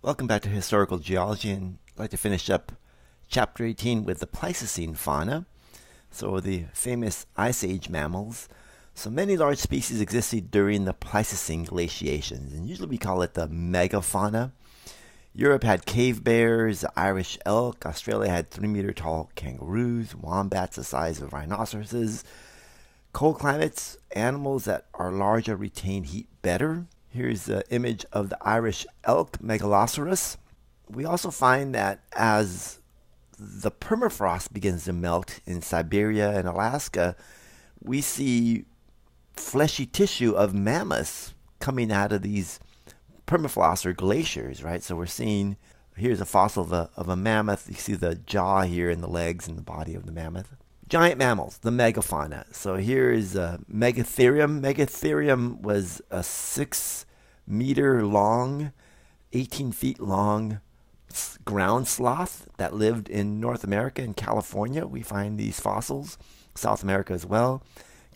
Welcome back to Historical Geology, and I'd like to finish up Chapter 18 with the Pleistocene fauna, so the famous Ice Age mammals. So many large species existed during the Pleistocene glaciations, and usually we call it the megafauna. Europe had cave bears, the Irish elk. Australia had 3-meter tall kangaroos, wombats the size of rhinoceroses. Cold climates, animals that are larger retain heat better. Here's the image of the Irish elk, Megaloceros. We also find that as the permafrost begins to melt in Siberia and Alaska, we see fleshy tissue of mammoths coming out of these permafrost or glaciers, right? So we're seeing, here's a fossil of a mammoth. You see the jaw here and the legs and the body of the mammoth. Giant mammals, the megafauna. So here is Megatherium. Megatherium was a 6-meter long, 18 feet long ground sloth that lived in North America and California. We find these fossils, South America as well.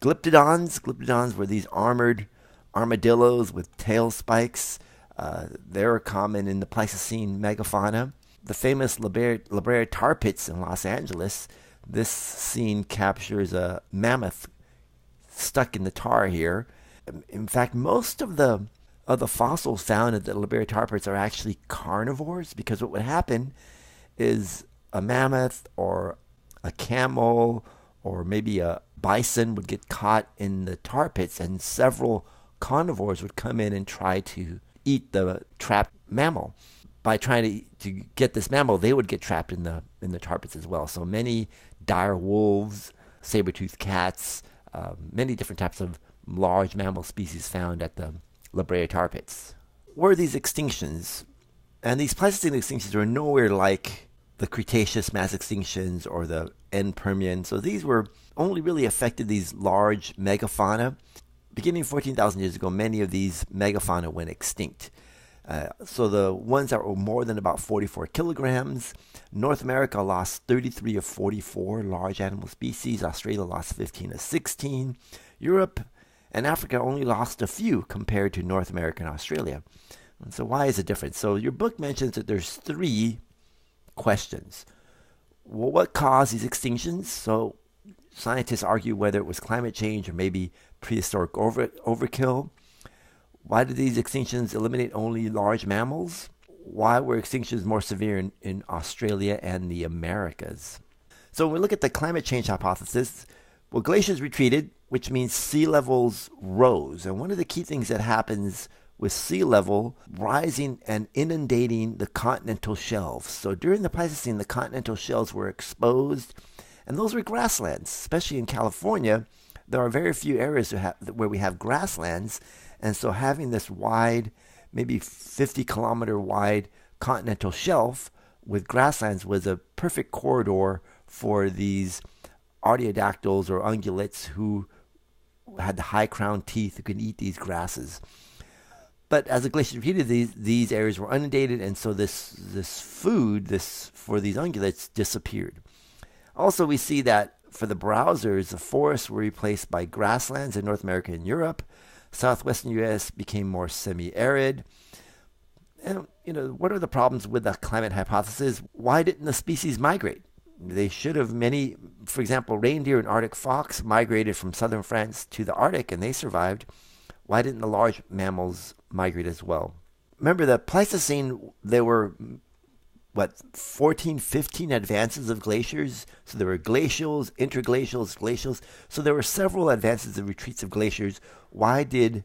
Glyptodons. Glyptodons were these armored armadillos with tail spikes. They're common in the Pleistocene megafauna. The famous Brea Tar Pits in Los Angeles. This scene captures a mammoth stuck in the tar here. In fact, most of the fossils found at the Brea Tar Pits are actually carnivores, because what would happen is a mammoth or a camel or maybe a bison would get caught in the tar pits, and several carnivores would come in and try to eat the trapped mammal. By trying to get this mammal, they would get trapped in the tar pits as well. So many dire wolves, saber-toothed cats, many different types of large mammal species found at the Brea Tar Pits. Were these extinctions? And these Pleistocene extinctions were nowhere like the Cretaceous mass extinctions or the end Permian. So these were only really affected these large megafauna. Beginning 14,000 years ago, many of these megafauna went extinct. So the ones that were more than about 44 kilograms, North America lost 33 of 44 large animal species. Australia lost 15 of 16. Europe and Africa only lost a few compared to North America and Australia. And so why is it different? So your book mentions that there's 3 questions. Well, what caused these extinctions? So scientists argue whether it was climate change or maybe prehistoric overkill. Why did these extinctions eliminate only large mammals? Why were extinctions more severe in Australia and the Americas? So when we look at the climate change hypothesis, well, glaciers retreated, which means sea levels rose. And one of the key things that happens with sea level rising and inundating the continental shelves. So during the Pleistocene, the continental shelves were exposed, and those were grasslands. Especially in California, there are very few areas where we have grasslands. And so having this wide, maybe 50-kilometer wide continental shelf with grasslands was a perfect corridor for these artiodactyls or ungulates who had the high crowned teeth who could eat these grasses. But as the glaciers retreated, these areas were inundated, and so this food for these ungulates disappeared. Also, we see that for the browsers, the forests were replaced by grasslands in North America and Europe. Southwestern U.S. became more semi-arid. And, what are the problems with the climate hypothesis? Why didn't the species migrate? They should have. For example, reindeer and Arctic fox migrated from southern France to the Arctic, and they survived. Why didn't the large mammals migrate as well? Remember, the Pleistocene, there were 14, 15 advances of glaciers. So there were glacials, interglacials, glacials. So there were several advances and retreats of glaciers. Why did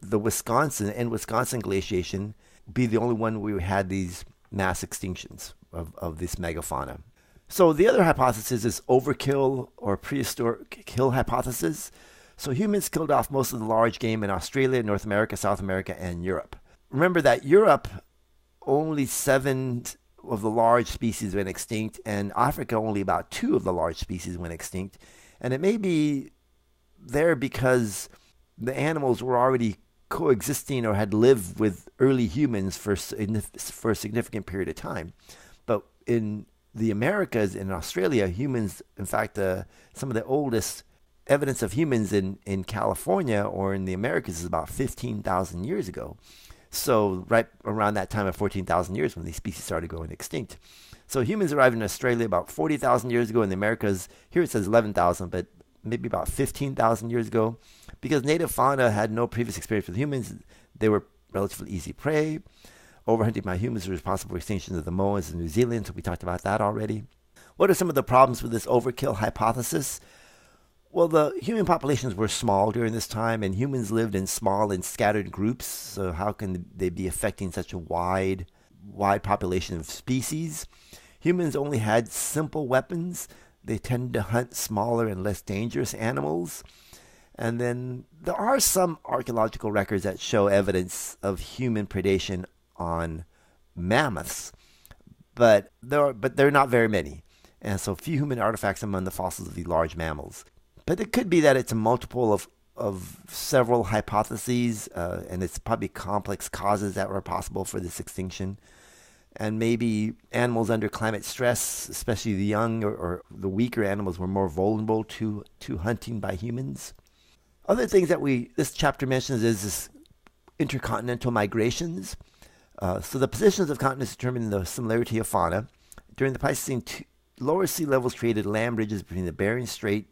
the Wisconsin glaciation be the only one where we had these mass extinctions of this megafauna? So the other hypothesis is overkill or prehistoric kill hypothesis. So humans killed off most of the large game in Australia, North America, South America, and Europe. Remember that Europe, only 7 of the large species went extinct, and Africa, only about 2 of the large species went extinct. And it may be there because the animals were already coexisting or had lived with early humans for a significant period of time. But in the Americas, in Australia, humans, in fact, some of the oldest evidence of humans in California or in the Americas is about 15,000 years ago. So right around that time of 14,000 years when these species started going extinct. So humans arrived in Australia about 40,000 years ago. In the Americas, here it says 11,000, but maybe about 15,000 years ago. Because native fauna had no previous experience with humans, they were relatively easy prey. Overhunting by humans was responsible for extinction of the moas in New Zealand, so we talked about that already. What are some of the problems with this overkill hypothesis? Well, the human populations were small during this time, and humans lived in small and scattered groups, so how can they be affecting such a wide population of species? Humans only had simple weapons. They tended to hunt smaller and less dangerous animals. And then there are some archaeological records that show evidence of human predation on mammoths, but there are not very many, and so few human artifacts among the fossils of these large mammals. But it could be that it's a multiple of several hypotheses, and it's probably complex causes that were possible for this extinction. And maybe animals under climate stress, especially the young or the weaker animals, were more vulnerable to hunting by humans. Other things that this chapter mentions is this intercontinental migrations. So the positions of continents determine the similarity of fauna. During the Pleistocene, lower sea levels created land bridges between the Bering Strait,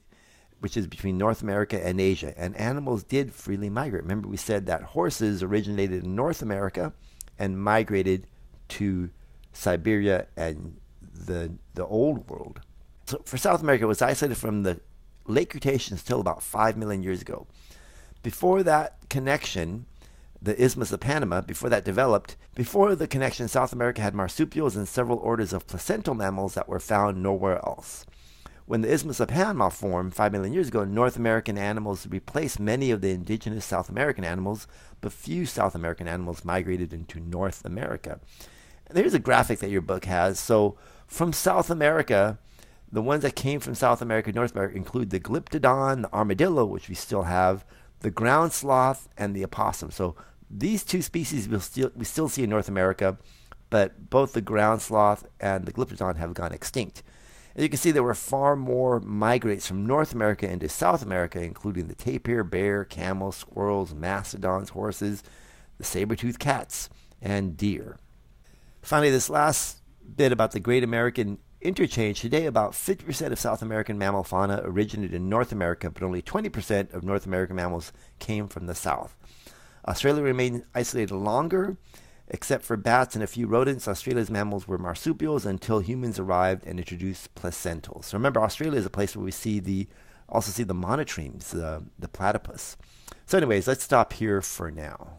which is between North America and Asia, and animals did freely migrate. Remember, we said that horses originated in North America and migrated to Siberia and the Old World. So for South America, it was isolated from the late Cretaceous until about 5 million years ago. Before that connection, the Isthmus of Panama, before that developed, before the connection, South America had marsupials and several orders of placental mammals that were found nowhere else. When the Isthmus of Panama formed 5 million years ago, North American animals replaced many of the indigenous South American animals, but few South American animals migrated into North America. And there's a graphic that your book has. So from South America, the ones that came from South America and North America include the glyptodon, the armadillo, which we still have, the ground sloth, and the opossum. So these two species we still see in North America, but both the ground sloth and the glyptodon have gone extinct. As you can see, there were far more migrates from North America into South America, including the tapir, bear, camel, squirrels, mastodons, horses, the saber-toothed cats, and deer. Finally, this last bit about the Great American Interchange. Today, about 50% of South American mammal fauna originated in North America, but only 20% of North American mammals came from the South. Australia remained isolated longer. Except for bats and a few rodents, Australia's mammals were marsupials until humans arrived and introduced placentals. So remember, Australia is a place where we also see the monotremes, the platypus. So anyways, let's stop here for now.